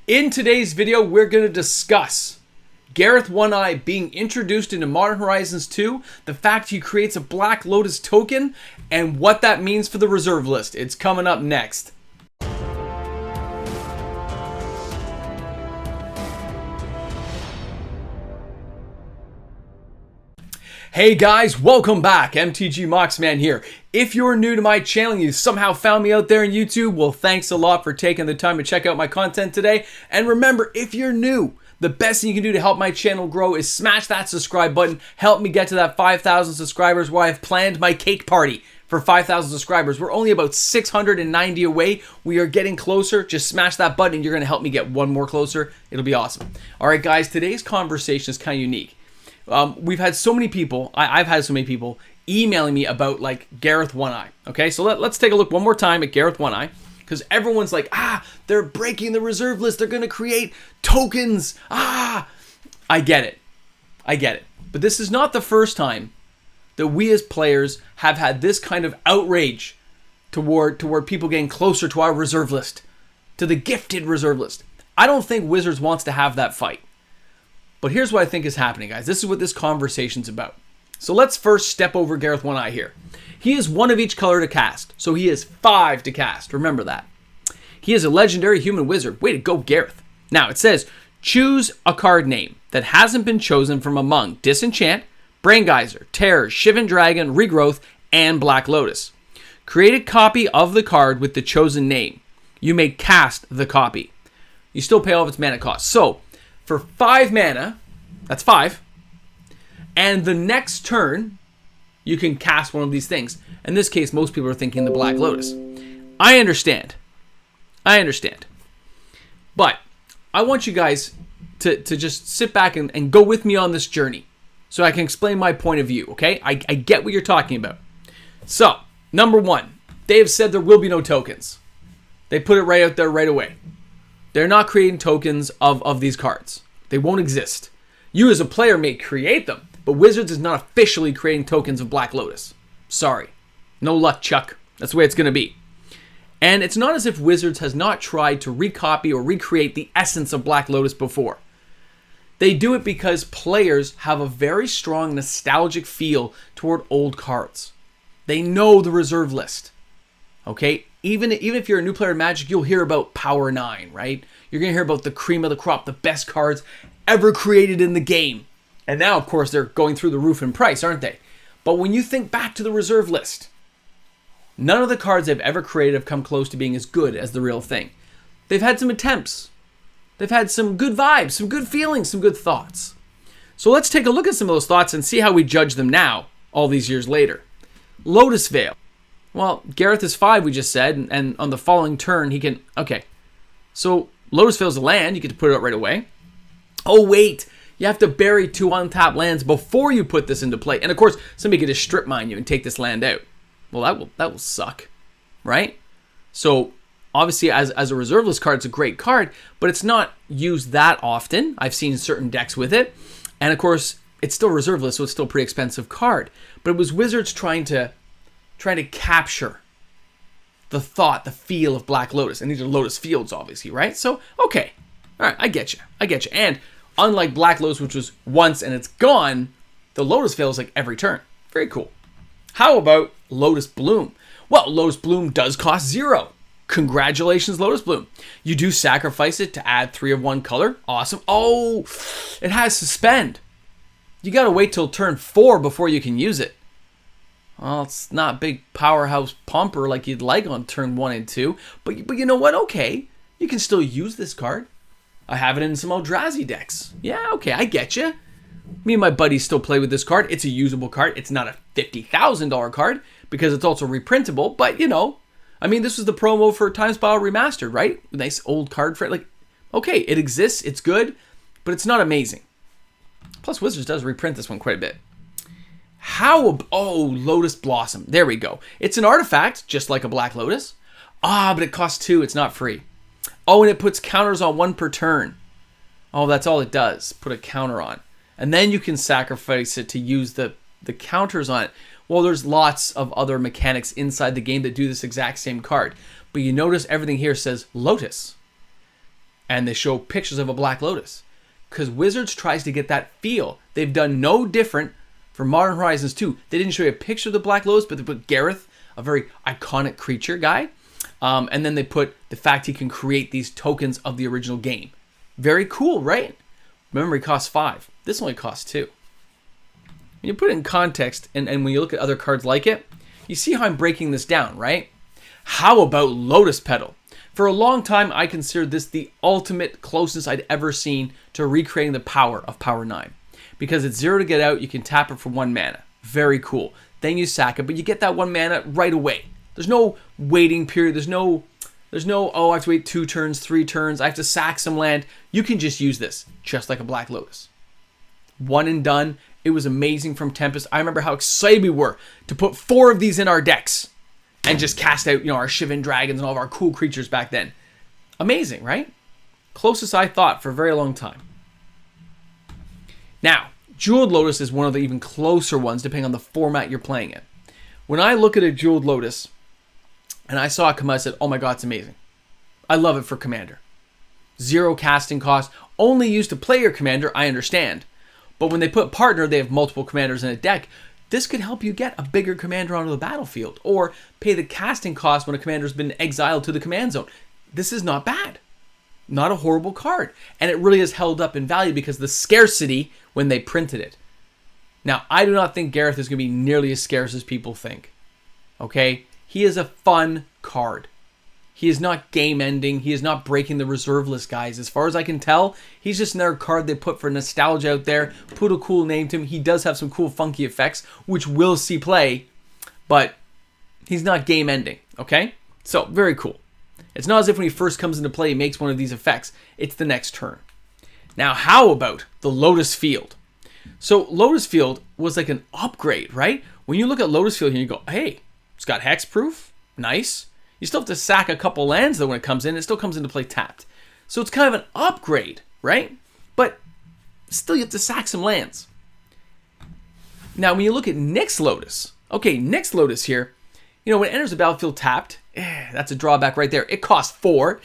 In today's video, we're going to discuss Garth One Eye being introduced into Modern Horizons 2, the fact he creates a Black Lotus token, and what that means for the reserve list. It's coming up next. Hey guys, welcome back. MTG Moxman here. If you're new to my channel and you somehow found me out there on YouTube, well, thanks a lot for taking the time to check out my content today. And remember, if you're new, the best thing you can do to help my channel grow is smash that subscribe button. Help me get to that 5,000 subscribers where I've planned my cake party for 5,000 subscribers. We're only about 690 away. We are getting closer. Just smash that button and you're going to help me get one more closer. It'll be awesome. All right, guys, today's conversation is kind of unique. We've had so many people, I've had so many people emailing me about like Garth One Eye. Okay, so let's take a look one more time at Garth One Eye, because everyone's like, they're breaking the reserve list. They're going to create tokens. I get it. But this is not the first time that we as players have had this kind of outrage toward people getting closer to our reserve list, to the gifted reserve list. I don't think Wizards wants to have that fight. But here's what I think is happening, guys. This is what this conversation's about. So let's first step over Garth One Eye here. He is one of each color to cast, so he is 5 to cast. Remember that. He is a legendary human wizard. Way to go, Garth. Now, it says, choose a card name that hasn't been chosen from among Disenchant, Brain Geyser, Terror, Shivan Dragon, Regrowth, and Black Lotus. Create a copy of the card with the chosen name. You may cast the copy. You still pay all of its mana cost. So, for 5 mana, that's 5, and the next turn, you can cast one of these things. In this case, most people are thinking the Black Lotus. I understand. But I want you guys to just sit back and go with me on this journey so I can explain my point of view, okay? I get what you're talking about. So, number 1, they have said there will be no tokens. They put it right out there right away. They're not creating tokens of these cards. They won't exist. You as a player may create them, but Wizards is not officially creating tokens of Black Lotus. Sorry. No luck, Chuck. That's the way it's going to be. And it's not as if Wizards has not tried to recopy or recreate the essence of Black Lotus before. They do it because players have a very strong nostalgic feel toward old cards. They know the reserve list. Okay? Even if you're a new player in Magic, you'll hear about Power 9, right? You're going to hear about the cream of the crop, the best cards ever created in the game. And now, of course, they're going through the roof in price, aren't they? But when you think back to the reserve list, none of the cards they've ever created have come close to being as good as the real thing. They've had some attempts. They've had some good vibes, some good feelings, some good thoughts. So let's take a look at some of those thoughts and see how we judge them now, all these years later. Lotus Veil. Well, Garth is 5, we just said, and on the following turn, he can... Okay, so Lotus Veil is a land. You get to put it out right away. Oh, wait. You have to bury 2 untapped lands before you put this into play. And, of course, somebody could just strip mine you and take this land out. Well, that will suck, right? So, obviously, as a reserveless card, it's a great card, but it's not used that often. I've seen certain decks with it. And, of course, it's still reserveless, so it's still a pretty expensive card. But it was Wizards trying to capture the thought, the feel of Black Lotus. And these are Lotus Fields, obviously, right? So, okay. All right, I get you. And unlike Black Lotus, which was once and it's gone, the Lotus Veil is like every turn. Very cool. How about Lotus Bloom? Well, Lotus Bloom does cost 0. Congratulations, Lotus Bloom. You do sacrifice it to add 3 of one color. Awesome. Oh, it has Suspend. You got to wait till turn 4 before you can use it. Well, it's not a big powerhouse pumper like you'd like on turn 1 and 2. But you know what? Okay. You can still use this card. I have it in some Eldrazi decks. Yeah, okay. I get you. Me and my buddies still play with this card. It's a usable card. It's not a $50,000 card because it's also reprintable. But, you know, I mean, this was the promo for Time Spiral Remastered, right? Nice old card for it. Like, okay, it exists. It's good. But it's not amazing. Plus, Wizards does reprint this one quite a bit. Lotus Blossom. There we go. It's an artifact, just like a Black Lotus. But it costs 2. It's not free. Oh, and it puts counters on 1 per turn. Oh, that's all it does. Put a counter on. And then you can sacrifice it to use the counters on it. Well, there's lots of other mechanics inside the game that do this exact same card. But you notice everything here says Lotus. and they show pictures of a Black Lotus. Because Wizards tries to get that feel. They've done no different for Modern Horizons 2. They didn't show you a picture of the Black Lotus, but they put Garth, a very iconic creature guy. And then they put the fact he can create these tokens of the original game. Very cool, right? Remember, he costs 5. This only costs 2. When you put it in context, and when you look at other cards like it, you see how I'm breaking this down, right? How about Lotus Pedal? For a long time, I considered this the ultimate closest I'd ever seen to recreating the power of Power 9. Because it's 0 to get out, you can tap it for 1 mana. Very cool. Then you sack it, but you get that 1 mana right away. There's no waiting period. There's no, oh, I have to wait 2 turns, 3 turns. I have to sack some land. You can just use this, just like a Black Lotus. 1 and done. It was amazing from Tempest. I remember how excited we were to put 4 of these in our decks and just cast out, our Shivan Dragons and all of our cool creatures back then. Amazing, right? Closest I thought for a very long time. Now, Jeweled Lotus is one of the even closer ones, depending on the format you're playing in. When I look at a Jeweled Lotus, and I saw it come out, I said, oh my god, it's amazing. I love it for Commander. 0 casting cost, only used to play your Commander, I understand. But when they put Partner, they have multiple Commanders in a deck. This could help you get a bigger Commander onto the battlefield, or pay the casting cost when a Commander's been exiled to the command zone. This is not bad. Not a horrible card. And it really is held up in value because of the scarcity when they printed it. Now, I do not think Garth is going to be nearly as scarce as people think. Okay? He is a fun card. He is not game-ending. He is not breaking the reserve list, guys. As far as I can tell, he's just another card they put for nostalgia out there. Put a cool name to him. He does have some cool funky effects, which we'll see play. But he's not game-ending, okay? So, very cool. It's not as if when he first comes into play, he makes one of these effects. It's the next turn. Now, how about the Lotus Field? So, Lotus Field was like an upgrade, right? When you look at Lotus Field here, you go, hey, it's got hexproof. Nice. You still have to sack a couple lands, though, when it comes in. It still comes into play tapped. So it's kind of an upgrade, right? But still, you have to sack some lands. Now, when you look at Nyx Lotus, okay, Nyx Lotus here, when it enters the battlefield tapped, that's a drawback right there. It costs 4,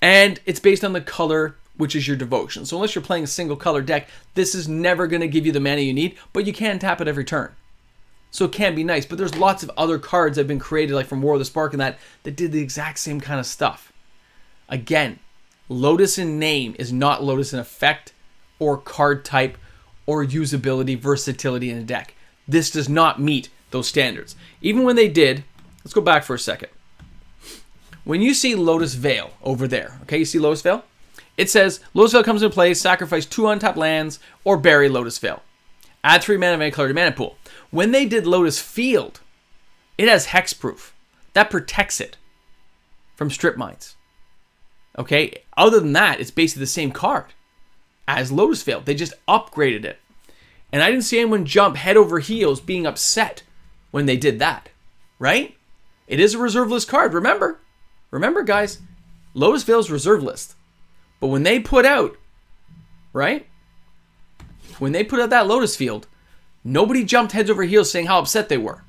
and it's based on the color, which is your devotion. So unless you're playing a single color deck, this is never going to give you the mana you need, but you can tap it every turn. So it can be nice, but there's lots of other cards that have been created, like from War of the Spark and that did the exact same kind of stuff. Again, Lotus in name is not Lotus in effect or card type or usability, versatility in a deck. This does not meet those standards. Even when they did, let's go back for a second. When you see Lotus Veil over there, okay, you see Lotus Veil? It says, Lotus Veil comes into play, sacrifice 2 untapped lands, or bury Lotus Veil. Add 3 mana of any color to mana pool. When they did Lotus Field, it has hexproof. That protects it from strip mines. Okay? Other than that, it's basically the same card as Lotus Veil. They just upgraded it. And I didn't see anyone jump head over heels being upset when they did that. Right? It is a reserve list card. Remember, guys, Lotus Veil's reserve list. But when they put out, right? When they put out that Lotus Field, nobody jumped heads over heels saying how upset they were.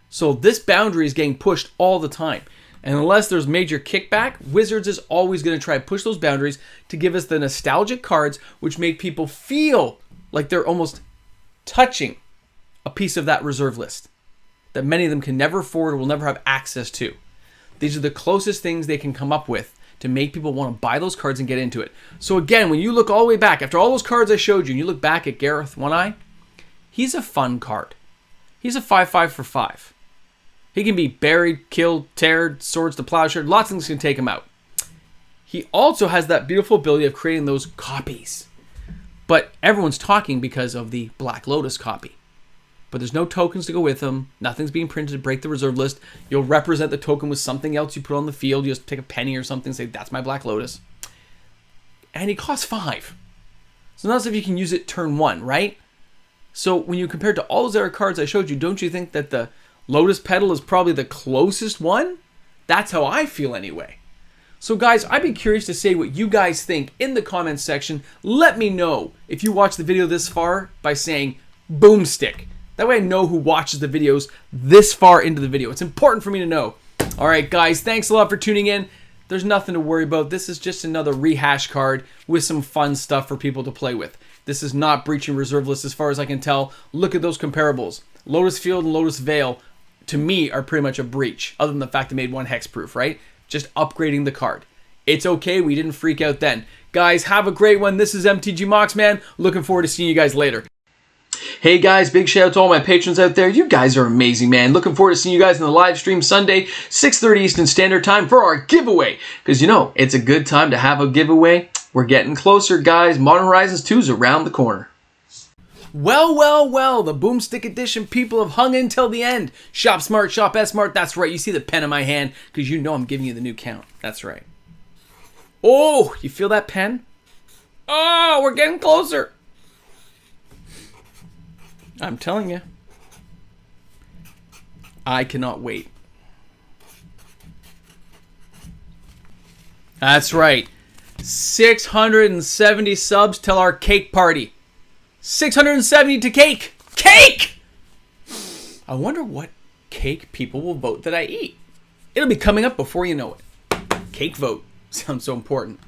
So this boundary is getting pushed all the time. And unless there's major kickback, Wizards is always going to try to push those boundaries to give us the nostalgic cards which make people feel like they're almost touching a piece of that reserve list that many of them can never afford or will never have access to. These are the closest things they can come up with to make people want to buy those cards and get into it. So again, when you look all the way back, after all those cards I showed you, and you look back at Garth One Eye, he's a fun card. He's a 5/5 for 5. He can be buried, killed, teared, swords to plowshare. Lots of things can take him out. He also has that beautiful ability of creating those copies. But everyone's talking because of the Black Lotus copy. But there's no tokens to go with them. Nothing's being printed to break the reserve list. You'll represent the token with something else you put on the field. You just take a penny or something and say, that's my Black Lotus. And he costs 5. So not as if you can use it turn 1, right? So when you compare it to all those other cards I showed you, don't you think that the Lotus Pedal is probably the closest one? That's how I feel anyway. So guys, I'd be curious to say what you guys think in the comments section. Let me know if you watched the video this far by saying boomstick. That way I know who watches the videos this far into the video. It's important for me to know. All right, guys, thanks a lot for tuning in. There's nothing to worry about. This is just another rehash card with some fun stuff for people to play with. This is not breaching reserve list as far as I can tell. Look at those comparables. Lotus Field and Lotus Veil, to me, are pretty much a breach, other than the fact they made one hexproof, right? Just upgrading the card. It's okay. We didn't freak out then. Guys, have a great one. This is MTG Mox, man. Looking forward to seeing you guys later. Hey guys, big shout out to all my patrons out there. You guys are amazing, man. Looking forward to seeing you guys in the live stream Sunday, 6:30 Eastern Standard Time for our giveaway. Because, you know, it's a good time to have a giveaway. We're getting closer, guys. Modern Horizons 2 is around the corner. Well, well, well, the Boomstick Edition people have hung in till the end. Shop smart, shop S-smart. That's right. You see the pen in my hand because you know I'm giving you the new count. That's right. Oh, you feel that pen? Oh, we're getting closer. I'm telling you. I cannot wait. That's right. 670 subs till our cake party. 670 to cake. Cake! I wonder what cake people will vote that I eat. It'll be coming up before you know it. Cake vote. Sounds so important.